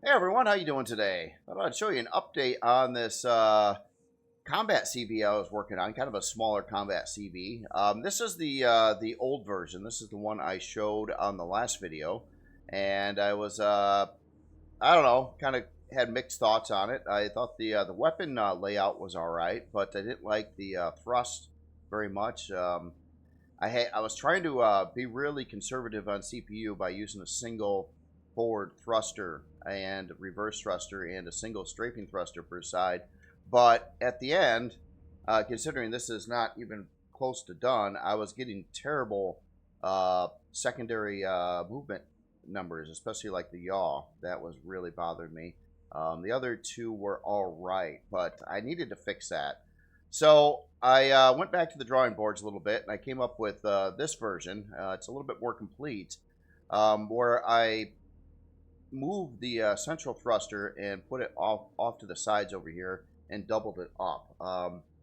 Hey everyone, how you doing today? I thought I'd show you an update on this combat CV I was working on, kind of a smaller combat CV. This is the old version. This is the one I showed on the last video, and I was I don't know, kind of had mixed thoughts on it. I thought the weapon layout was all right, but I didn't like the thrust very much. I was trying to be really conservative on CPU by using a single forward thruster and reverse thruster and a single strafing thruster per side. But at the end, considering this is not even close to done, I was getting terrible secondary movement numbers, especially like the yaw. That was really bothered me. The other two were all right, but I needed to fix that. So I went back to the drawing boards a little bit, and I came up with this version. It's a little bit more complete, where I moved the central thruster and put it off to the sides over here and doubled it up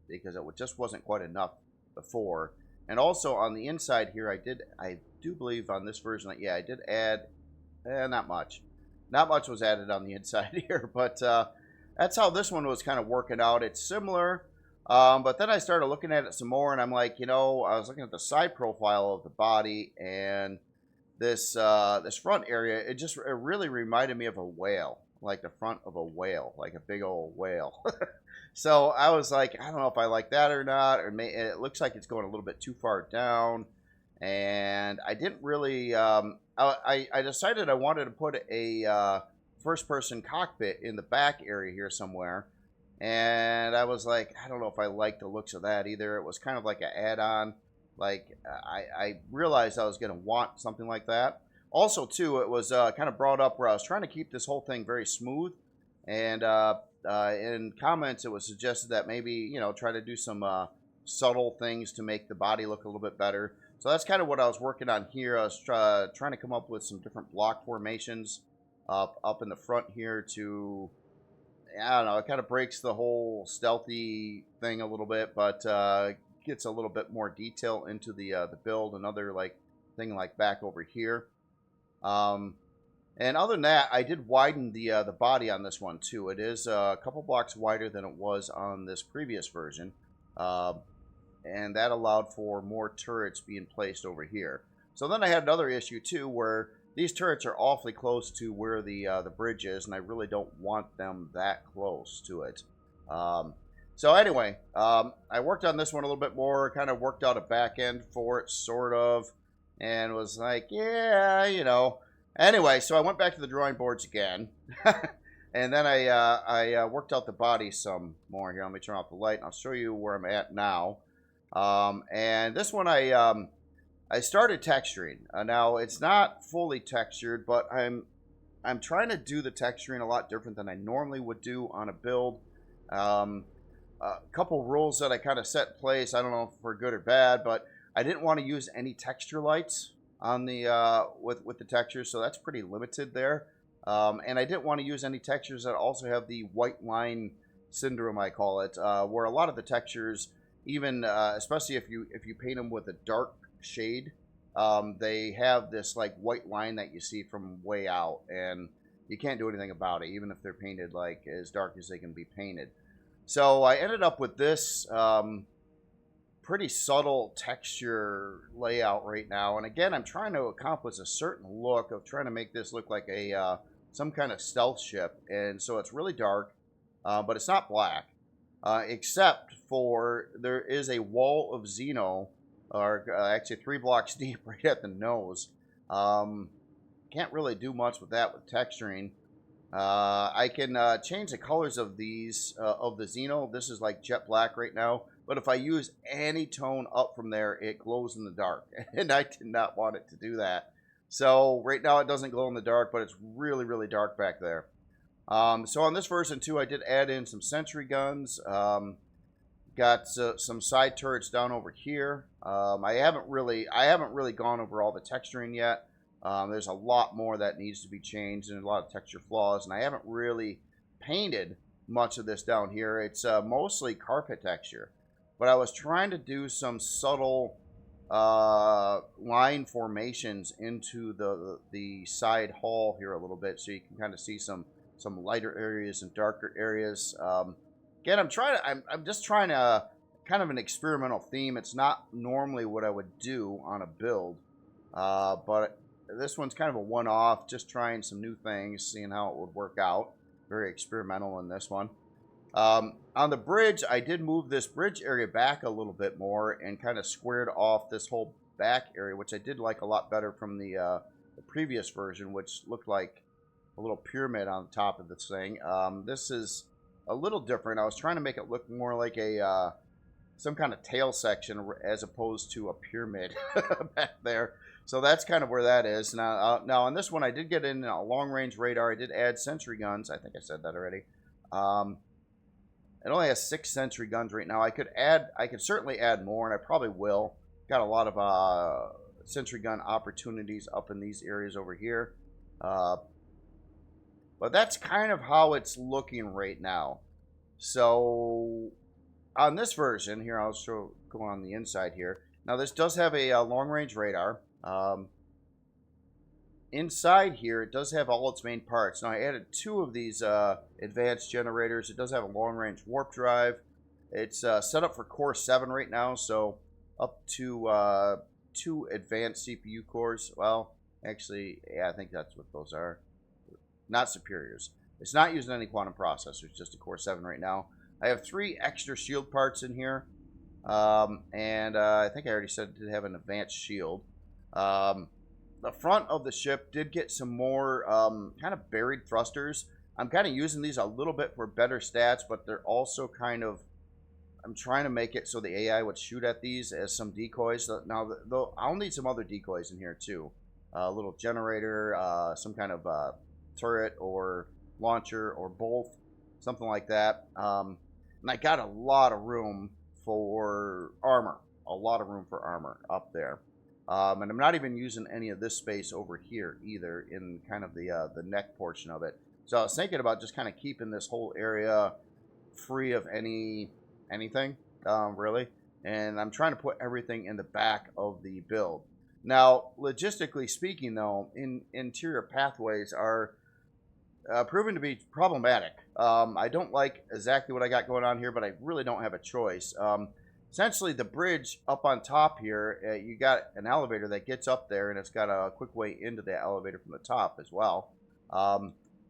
because it just wasn't quite enough before. And also on the inside here, I do believe on this version that I did add not much. Not much was added on the inside here, but that's how this one was kind of working out. It's similar. But then I started looking at it some more, and I'm like, I was looking at the side profile of the body, and this front area, it really reminded me of a whale, like the front of a whale, like a big old whale. So I was like, I don't know if I like that or not, or it looks like it's going a little bit too far down, and I didn't really. I decided I wanted to put a first-person cockpit in the back area here somewhere. And I was like, I don't know if I like the looks of that either. It was kind of like an add-on. Like, I realized I was going to want something like that. Also, too, it was kind of brought up where I was trying to keep this whole thing very smooth. And in comments, it was suggested that maybe, try to do some subtle things to make the body look a little bit better. So that's kind of what I was working on here. I was trying to come up with some different block formations up in the front here to... I don't know, it kind of breaks the whole stealthy thing a little bit, but gets a little bit more detail into the build. Another thing like back over here. And other than that, I did widen the body on this one too. It is a couple blocks wider than it was on this previous version, and that allowed for more turrets being placed over here. So then I had another issue too, where these turrets are awfully close to where the bridge is, and I really don't want them that close to it. So anyway, I worked on this one a little bit more, kind of worked out a back end for it, sort of, and was like, Anyway, so I went back to the drawing boards again, and then I worked out the body some more here. Let me turn off the light, and I'll show you where I'm at now. And this one I started texturing. Now it's not fully textured, but I'm trying to do the texturing a lot different than I normally would do on a build. A couple rules that I kind of set in place. I don't know if for good or bad, but I didn't want to use any texture lights on the with the textures, so that's pretty limited there. And I didn't want to use any textures that also have the white line syndrome, I call it, where a lot of the textures, even especially if you paint them with a dark shade, they have this white line that you see from way out, and you can't do anything about it, even if they're painted as dark as they can be painted. So I ended up with this pretty subtle texture layout right now, and again, I'm trying to accomplish a certain look of trying to make this look like a some kind of stealth ship, and so it's really dark, but it's not black, except for there is a wall of Xeno, or actually 3 blocks deep right at the nose. Can't really do much with that with texturing. I can change the colors of these, of the Xeno. This is like jet black right now, but if I use any tone up from there, it glows in the dark, and I did not want it to do that. So right now it doesn't glow in the dark, but it's really, really dark back there. So on this version too, I did add in some sentry guns. Got some side turrets down over here. I haven't really gone over all the texturing yet. There's a lot more that needs to be changed and a lot of texture flaws, and I haven't really painted much of this down here. It's mostly carpet texture, but I was trying to do some subtle line formations into the side hull here a little bit, so you can kind of see some some lighter areas and darker areas. Again, I'm just trying to kind of an experimental theme. It's not normally what I would do on a build, but this one's kind of a one-off, just trying some new things, seeing how it would work out. Very experimental in this one. On the bridge, I did move this bridge area back a little bit more and kind of squared off this whole back area, which I did like a lot better from the previous version, which looked like a little pyramid on top of this thing. This is a little different. I was trying to make it look more like a some kind of tail section as opposed to a pyramid back there. So that's kind of where that is. Now on this one, I did get in a long-range radar. I did add sentry guns. I think I said that already. It only has 6 sentry guns right now. I could certainly add more, and I probably will. Got a lot of sentry gun opportunities up in these areas over here. But that's kind of how it's looking right now. So on this version here, I'll go on the inside here. Now this does have a long-range radar. Inside here, it does have all its main parts. Now I added 2 of these advanced generators. It does have a long-range warp drive. It's set up for core 7 right now, so up to 2 advanced CPU cores. Well, actually, yeah, I think that's what those are. Not superiors. It's not using any quantum processors, just a core 7 right now. I have 3 extra shield parts in here. And I think I already said it did have an advanced shield. The front of the ship did get some more kind of buried thrusters. I'm kind of using these a little bit for better stats, but they're also kind of... I'm trying to make it so the AI would shoot at these as some decoys. Now, I'll need some other decoys in here, too. A little generator, some kind of turret or launcher or both, something like that. And I got a lot of room for armor. A lot of room for armor up there. And I'm not even using any of this space over here either in kind of the neck portion of it. So I was thinking about just kind of keeping this whole area free of anything, really. And I'm trying to put everything in the back of the build. Now, logistically speaking, though, interior pathways are proven to be problematic. I don't like exactly what I got going on here, but I really don't have a choice. Essentially, the bridge up on top here, you got an elevator that gets up there, and it's got a quick way into the elevator from the top as well.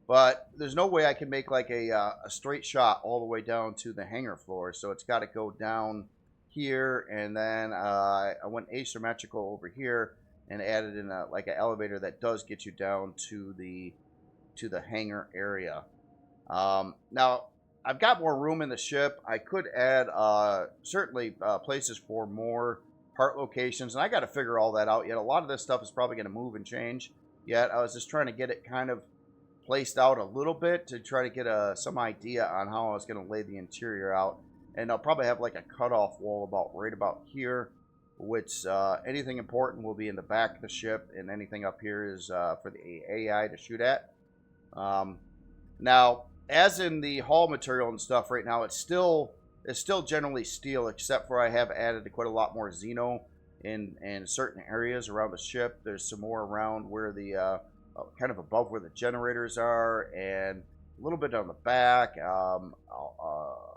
But there's no way I can make like a straight shot all the way down to the hangar floor, so it's got to go down here, and then I went asymmetrical over here and added in like an elevator that does get you down to the hangar area. Now, I've got more room in the ship. I could add certainly places for more part locations, and I got to figure all that out yet. A lot of this stuff is probably going to move and change yet. I was just trying to get it kind of placed out a little bit to try to get some idea on how I was going to lay the interior out. And I'll probably have like a cutoff wall right about here, which anything important will be in the back of the ship, and anything up here is for the AI to shoot at. Now, as in the hull material and stuff right now, it's still generally steel, except for I have added quite a lot more Xeno in certain areas around the ship. There's some more around where the kind of above where the generators are, and a little bit on the back. A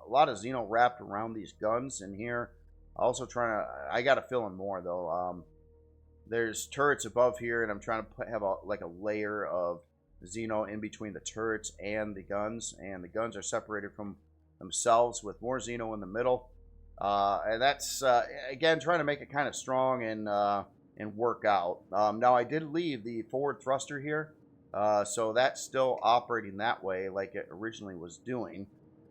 lot of Xeno wrapped around these guns in here. Also I got to fill in more though. There's turrets above here, and I'm trying to have like a layer of Xeno in between the turrets and the guns are separated from themselves with more Xeno in the middle. And that's again trying to make it kind of strong and work out. Now I did leave the forward thruster here, so that's still operating that way like it originally was doing.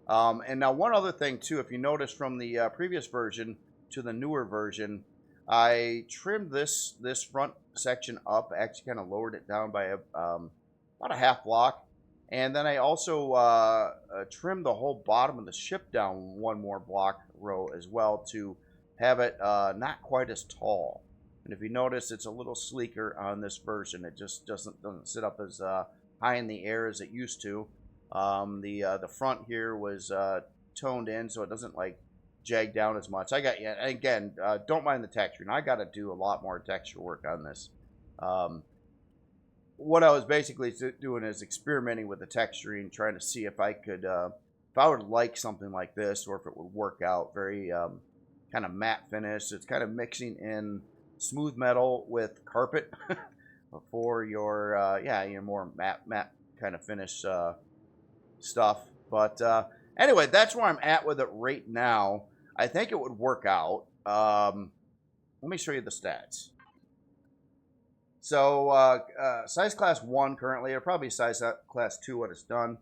And now one other thing too, if you notice from the previous version to the newer version, I trimmed this front section up. Actually kind of lowered it down by about a half block, and then I also trimmed the whole bottom of the ship down one more block row as well to have it not quite as tall. And if you notice, it's a little sleeker on this version. It just doesn't sit up as high in the air as it used to. The front here was toned in, so it doesn't like jag down as much. Again, don't mind the texture. And I got to do a lot more texture work on this. what I was basically doing is experimenting with the texturing, trying to see if I could, if I would like something like this, or if it would work out. Very kind of matte finish. It's kind of mixing in smooth metal with carpet for your, yeah, your more matte kind of finish stuff. But anyway, that's where I'm at with it right now. I think it would work out. Let me show you the stats. So size class 1 currently, or probably size class 2 when it's done.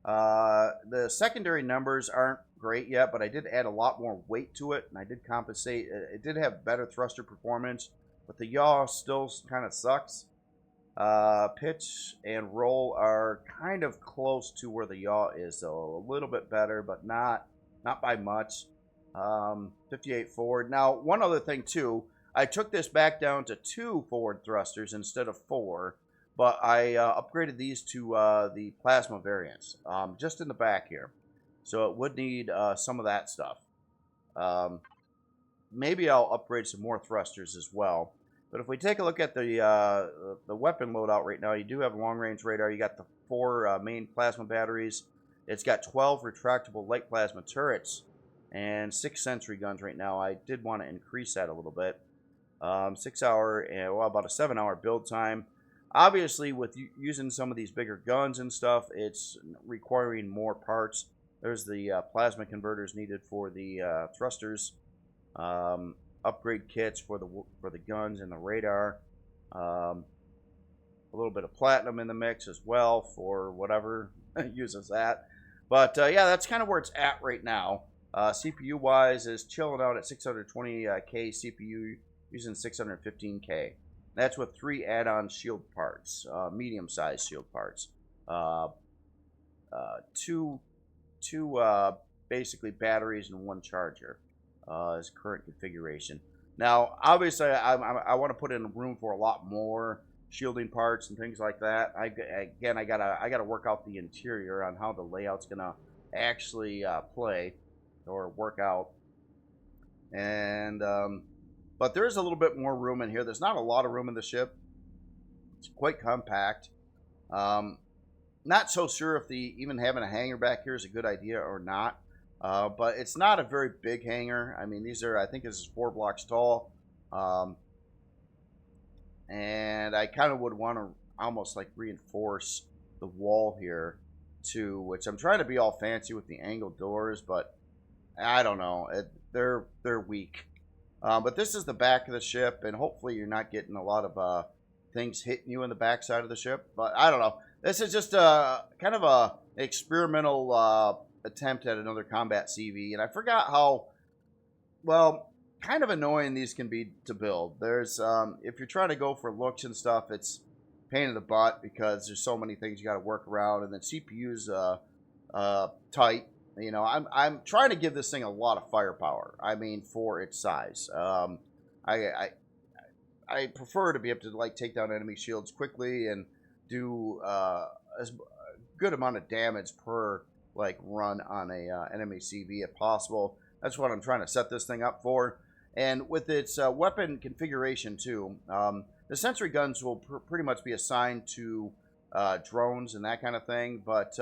The secondary numbers aren't great yet, but I did add a lot more weight to it, and I did compensate. It did have better thruster performance, but the yaw still kind of sucks. Pitch and roll are kind of close to where the yaw is, so a little bit better, but not by much. 58 forward. Now, one other thing too, I took this back down to 2 forward thrusters instead of 4, but I upgraded these to the plasma variants, just in the back here. So it would need some of that stuff. Maybe I'll upgrade some more thrusters as well. But if we take a look at the weapon loadout right now, you do have long-range radar. You got the 4 main plasma batteries. It's got 12 retractable light plasma turrets and 6 sentry guns right now. I did want to increase that a little bit. 6 hour, well, about a 7 hour build time. Obviously, with using some of these bigger guns and stuff, it's requiring more parts. There's the plasma converters needed for the thrusters. Upgrade kits for the guns and the radar. A little bit of platinum in the mix as well for whatever uses that. But yeah, that's kind of where it's at right now. CPU wise is chilling out at 620K CPU using 615K. That's with 3 add-on shield parts, medium-sized shield parts. Two basically batteries and 1 charger is current configuration. Now, obviously, I want to put in room for a lot more shielding parts and things like that. I gotta work out the interior on how the layout's gonna actually play or work out. And but there is a little bit more room in here. There's not a lot of room in the ship. It's quite compact. Not so sure if even having a hangar back here is a good idea or not. But it's not a very big hangar. I mean, I think this is 4 blocks tall. And I kind of would want to almost like reinforce the wall here too, which I'm trying to be all fancy with the angled doors, but I don't know. They're weak. But this is the back of the ship, and hopefully you're not getting a lot of things hitting you in the back side of the ship. But I don't know. This is just kind of a experimental attempt at another combat CV, and I forgot how, well, kind of annoying these can be to build. There's if you're trying to go for looks and stuff, it's pain in the butt because there's so many things you got to work around, and then CPU's tight. You know, I'm trying to give this thing a lot of firepower. I mean, for its size. I prefer to be able to like take down enemy shields quickly and do as good amount of damage per like run on a enemy CV if possible. That's what I'm trying to set this thing up for. And with its weapon configuration too, the sentry guns will pretty much be assigned to drones and that kind of thing. But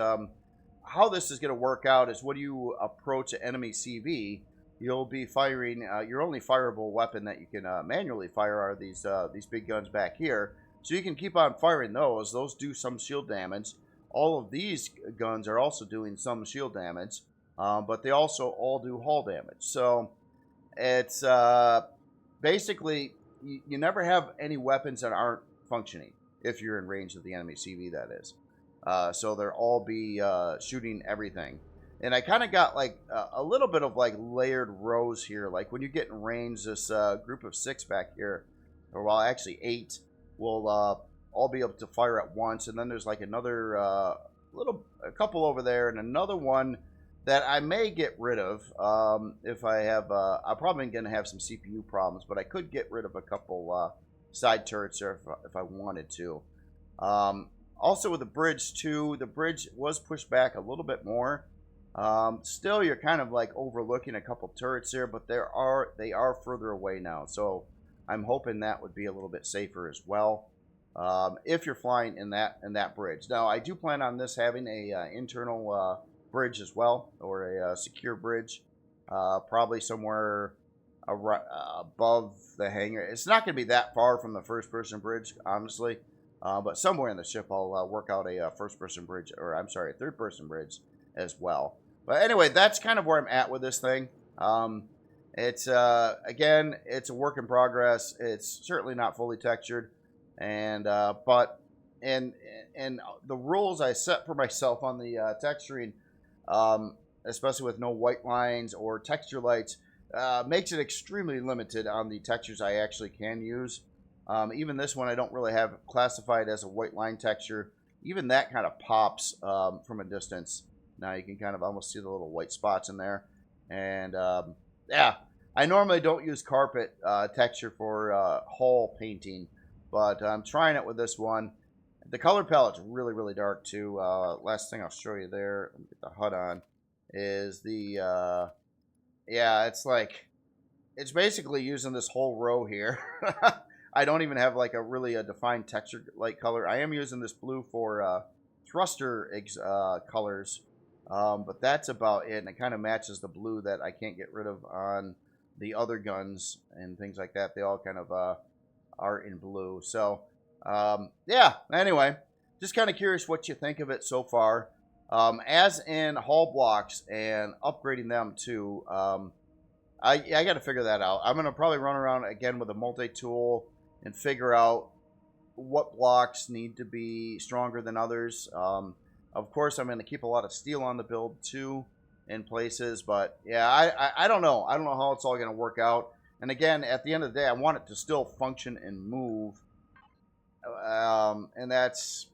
how this is going to work out is when you approach an enemy CV, you'll be firing. Your only fireable weapon that you can manually fire are these big guns back here. So you can keep on firing those. Those do some shield damage. All of these guns are also doing some shield damage, but they also all do hull damage. So it's basically you never have any weapons that aren't functioning if you're in range of the enemy CV, that is. So they'll all be shooting everything. And I kind of got like a little bit of like layered rows here. Like when you get in range, this group of 6 back here, or well, actually 8, will all be able to fire at once. And then there's like another a couple over there, and another one that I may get rid of if I have. I'm probably going to have some CPU problems, but I could get rid of a couple side turrets there if I wanted to. Also with the bridge too, the bridge was pushed back a little bit more. Still, you're kind of like overlooking a couple turrets there, but they are further away now. So I'm hoping that would be a little bit safer as well. if you're flying in that bridge. Now, I do plan on this having a internal bridge as well, or a secure bridge, probably somewhere above the hangar. It's not going to be that far from the first-person bridge, honestly, but somewhere in the ship I'll work out a first-person bridge, or I'm sorry, a third-person bridge as well. But anyway, that's kind of where I'm at with this thing. It's again, it's a work in progress. It's certainly not fully textured, and but the rules I set for myself on the texturing, especially with no white lines or texture lights, makes it extremely limited on the textures I actually can use. Even this one I don't really have classified as a white line texture. Even that kind of pops from a distance. Now you can kind of almost see the little white spots in there. And yeah, I normally don't use carpet texture for hull painting, but I'm trying it with this one. The color palette's really, really dark too. Last thing I'll show you there, let me get the HUD on, is the, yeah, it's basically using this whole row here. I don't even have like a defined texture light color. I am using this blue for thruster colors. But that's about it, and it kind of matches the blue that I can't get rid of on the other guns and things like that. They all kind of are in blue. So, yeah, anyway, just kind of curious what you think of it so far. As in hull blocks and upgrading them too, I got to figure that out. I'm going to probably run around again with a multi-tool and figure out what blocks need to be stronger than others. Of course, I'm going to keep a lot of steel on the build, too, in places. But, yeah, I don't know. I don't know how it's all going to work out. And, again, at the end of the day, I want it to still function and move. And it's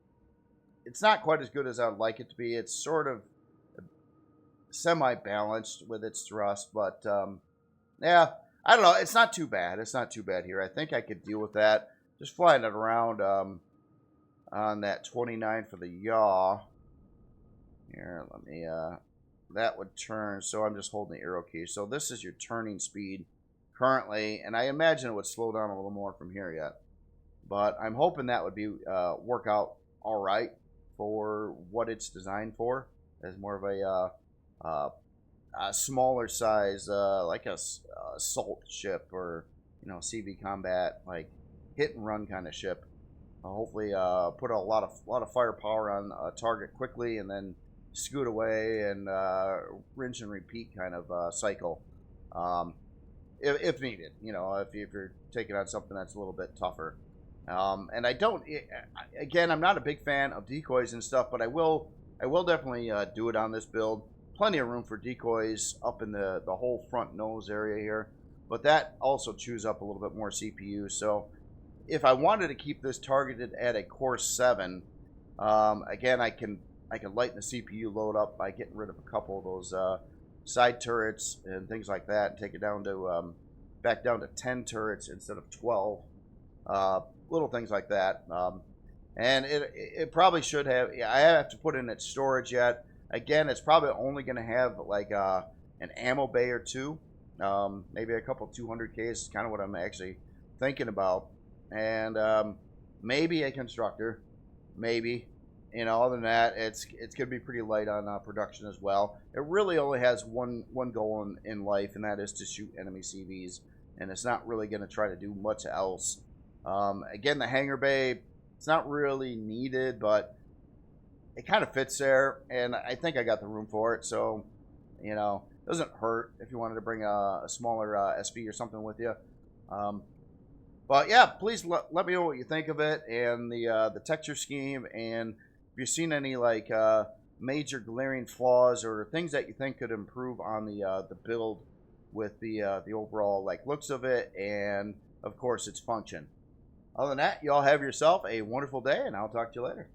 not quite as good as I would like it to be. It's sort of semi-balanced with its thrust. But, yeah, I don't know. It's not too bad. It's not too bad here. I think I could deal with that. Just flying it around on that 29 for the yaw. Here, let me, that would turn, so I'm just holding the arrow key. So this is your turning speed currently, and I imagine it would slow down a little more from here yet. But I'm hoping that would be work out all right for what it's designed for, as more of a smaller size, like a assault ship or, you know, CV combat, like hit and run kind of ship. Hopefully put a lot of firepower on a target quickly and then scoot away and rinse and repeat kind of cycle, if needed. You know, if you're taking on something that's a little bit tougher. And I don't, again, I'm not a big fan of decoys and stuff, but I will definitely do it on this build. Plenty of room for decoys up in the whole front nose area here, but that also chews up a little bit more CPU. So if I wanted to keep this targeted at a core 7, again, I can lighten the CPU load up by getting rid of a couple of those side turrets and things like that, and take it down to back down to 10 turrets instead of 12. Little things like that. And it probably should have. I have to put in its storage yet. Again, it's probably only going to have like an ammo bay or two, maybe a couple 200Ks is kind of what I'm actually thinking about. And maybe a constructor, maybe. You know, other than that, it's going to be pretty light on production as well. It really only has one goal in life, and that is to shoot enemy CVs. And it's not really going to try to do much else. Again, the hangar bay, it's not really needed, but it kind of fits there, and I think I got the room for it. So, you know, it doesn't hurt if you wanted to bring a smaller SV or something with you. But yeah, please let me know what you think of it and the texture scheme, and if you've seen any like major glaring flaws or things that you think could improve on the build with the overall like looks of it, and of course its function. Other than that, you all have yourself a wonderful day, and I'll talk to you later.